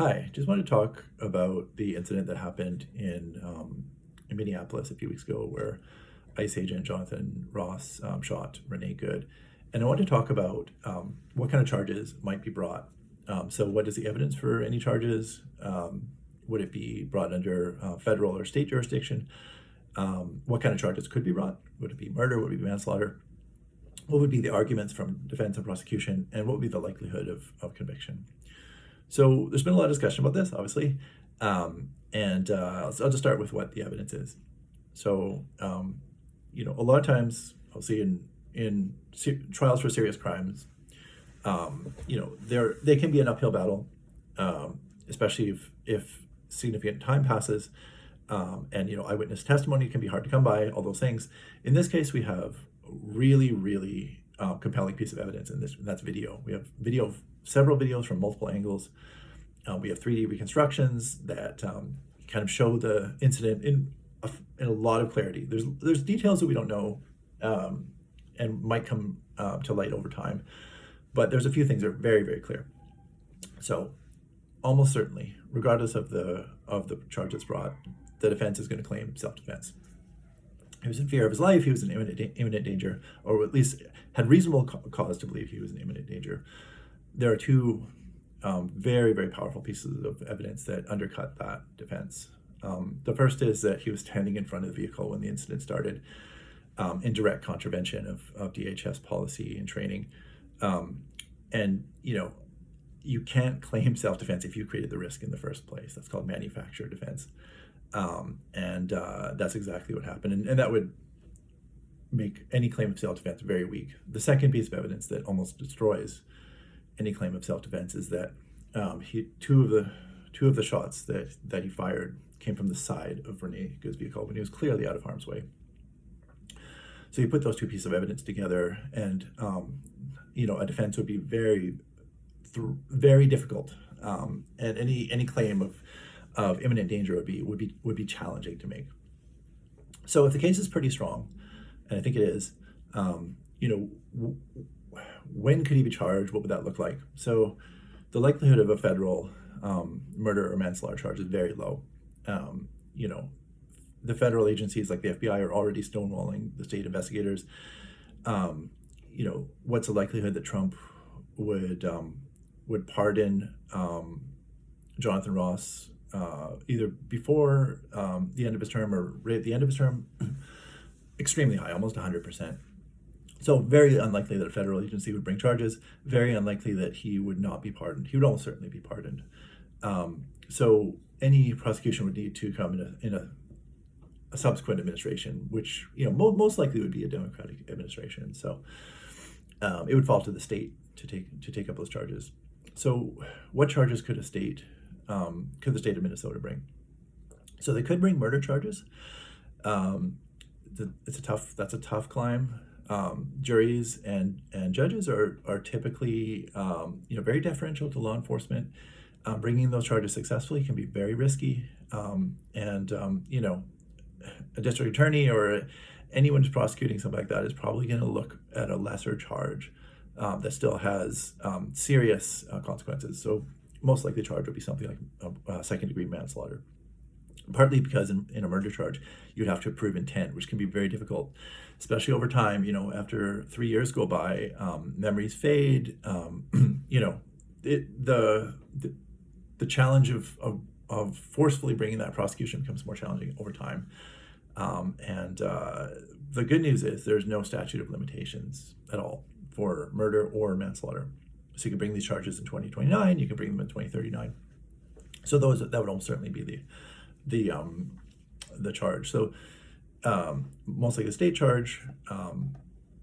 Hi, just wanted to talk about the incident that happened in Minneapolis a few weeks ago where ICE agent Jonathan Ross shot Renee Good. And I want to talk about what kind of charges might be brought. So what is the evidence for any charges? Would it be brought under federal or state jurisdiction? What kind of charges could be brought? Would it be murder? Would it be manslaughter? What would be the arguments from defense and prosecution? And what would be the likelihood of conviction? So there's been a lot of discussion about this, obviously, I'll just start with what the evidence is. So, a lot of times I'll see in trials for serious crimes, they can be an uphill battle, especially if significant time passes, eyewitness testimony can be hard to come by. All those things. In this case, we have really, really compelling piece of evidence and that's video. We have several videos from multiple angles. We have 3D reconstructions that kind of show the incident in a lot of clarity. There's details that we don't know and might come to light over time, but there's a few things that are very, very clear. So almost certainly, regardless of the charges brought, the defense is going to claim self-defense. He was in fear of his life. He was in imminent danger, or at least had reasonable cause to believe he was in imminent danger. There are two very, very powerful pieces of evidence that undercut that defense. The first is that he was standing in front of the vehicle when the incident started, in direct contravention of DHS policy and training. You can't claim self-defense if you created the risk in the first place. That's called manufactured defense. That's exactly what happened. And that would make any claim of self-defense very weak. The second piece of evidence that almost destroys any claim of self-defense is that two of the shots that he fired came from the side of Renee Good's vehicle when he was clearly out of harm's way. So you put those two pieces of evidence together, and a defense would be very, very difficult, and any claim of imminent danger would be challenging to make. So if the case is pretty strong, and I think it is, when could he be charged? What would that look like? So the likelihood of a federal murder or manslaughter charge is very low. The federal agencies like the FBI are already stonewalling the state investigators. What's the likelihood that Trump would pardon Jonathan Ross either before the end of his term or right at the end of his term? Extremely high, almost 100%. So very unlikely that a federal agency would bring charges, very unlikely that he would not be pardoned. He would almost certainly be pardoned. So any prosecution would need to come in a subsequent administration, which most likely would be a Democratic administration. So it would fall to the state to take up those charges. So what charges could the state of Minnesota bring? So they could bring murder charges. That's a tough climb. Juries and judges are typically very deferential to law enforcement. Bringing those charges successfully can be very risky, a district attorney or anyone who's prosecuting something like that is probably going to look at a lesser charge that still has serious consequences. So most likely charge would be something like second-degree manslaughter. Partly because in a murder charge, you'd have to prove intent, which can be very difficult, especially over time. After 3 years go by, memories fade. The challenge of forcefully bringing that prosecution becomes more challenging over time. The good news is there's no statute of limitations at all for murder or manslaughter. So you can bring these charges in 2029, you can bring them in 2039. So that would almost certainly be the charge. So most likely the state charge,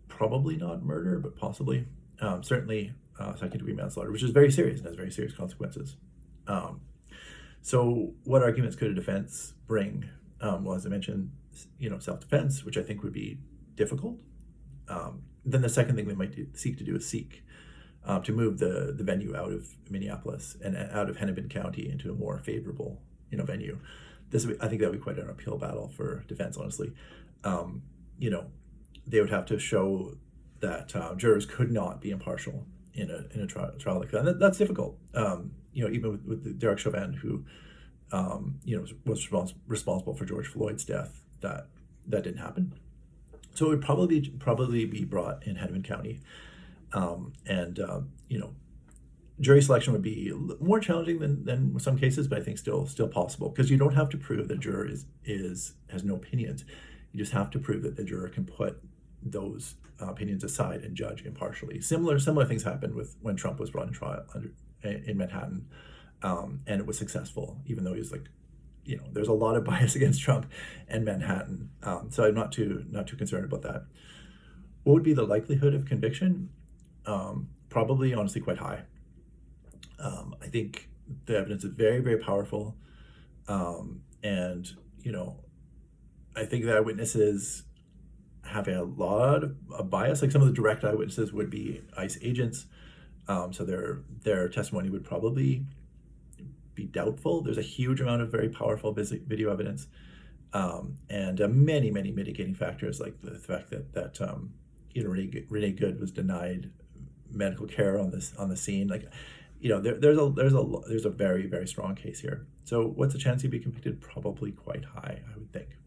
probably not murder, but possibly certainly second-degree manslaughter, which is very serious and has very serious consequences. So what arguments could a defense bring? Well, as I mentioned, self-defense, which I think would be difficult. Then the second thing they might seek to move the venue out of Minneapolis and out of Hennepin County into a more favorable venue. I think that would be quite an uphill battle for defense, honestly. They would have to show that jurors could not be impartial in a trial like that. And that's difficult. even with Derek Chauvin, who was responsible for George Floyd's death, that didn't happen. So it would probably be brought in Hennepin County, and jury selection would be more challenging than some cases, but I think still possible, because you don't have to prove that juror has no opinions. You just have to prove that the juror can put those opinions aside and judge impartially. Similar things happened when Trump was brought in trial in Manhattan, and it was successful, even though he was there's a lot of bias against Trump and Manhattan. So I'm not too concerned about that. What would be the likelihood of conviction? Probably, honestly, quite high. I think the evidence is very, very powerful, and I think that eyewitnesses have a lot of bias. Like some of the direct eyewitnesses would be ICE agents, so their testimony would probably be doubtful. There's a huge amount of very powerful video evidence, and many mitigating factors, like the fact that Renee Good was denied medical care on the scene. There's a very, very strong case here. So what's the chance he'd be convicted? Probably quite high, I would think.